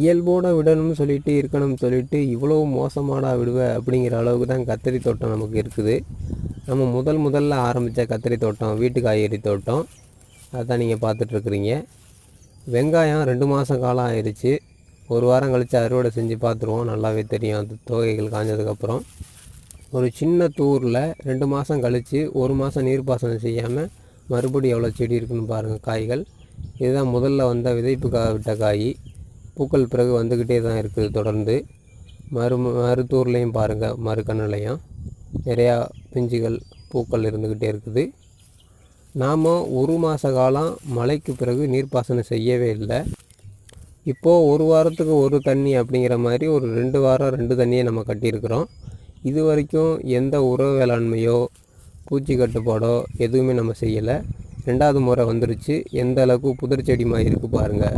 இயல்போடு விடணும்னு சொல்லிட்டு இருக்கணும்னு சொல்லிட்டு இவ்வளோ மோசமாடா விடுவேன் அப்படிங்கிற அளவுக்கு தான் கத்திரி தோட்டம் நமக்கு இருக்குது. நம்ம முதல்ல ஆரம்பித்த கத்திரி தோட்டம் வீட்டு காய்கறி தோட்டம் அதுதான் நீங்கள் பார்த்துட்ருக்குறீங்க. வெங்காயம் 2 மாதம் காலம் ஆயிடுச்சு. ஒரு வாரம் கழித்து அறுவடை செஞ்சு பார்த்துருவோம். நல்லாவே தெரியும் அது தொகைகள் காய்ஞ்சதுக்கப்புறம். ஒரு சின்ன தூரில் 2 மாதம் கழித்து 1 மாதம் நீர்ப்பாசனம் செய்யாமல் மறுபடியும் எவ்வளோ செடி இருக்குதுன்னு பாருங்கள். காய்கள் இதுதான் முதல்ல வந்த விதைப்புக்காக விட்ட காய். பூக்கள் பிறகு வந்துக்கிட்டே தான் இருக்குது தொடர்ந்து. மறுத்தூர்லேயும் பாருங்கள், மறுக்கண்ணுலையும் நிறையா பிஞ்சுகள் பூக்கள் இருந்துக்கிட்டே இருக்குது. நாம் 1 மாத காலம் மழைக்கு பிறகு நீர்ப்பாசனம் செய்யவே இல்லை. இப்போது 1 வாரத்துக்கு 1 தண்ணி அப்படிங்கிற மாதிரி ஒரு 2 வாரம் 2 தண்ணியை நம்ம கட்டியிருக்கிறோம். இது வரைக்கும் எந்த உர வேளாண்மையோ பூச்சி கட்டுப்பாடோ எதுவுமே நம்ம செய்யலை. 2வது முறை வந்துருச்சு. எந்த அளவுக்கு புதர் செடி மாதிரி இருக்குது பாருங்கள்.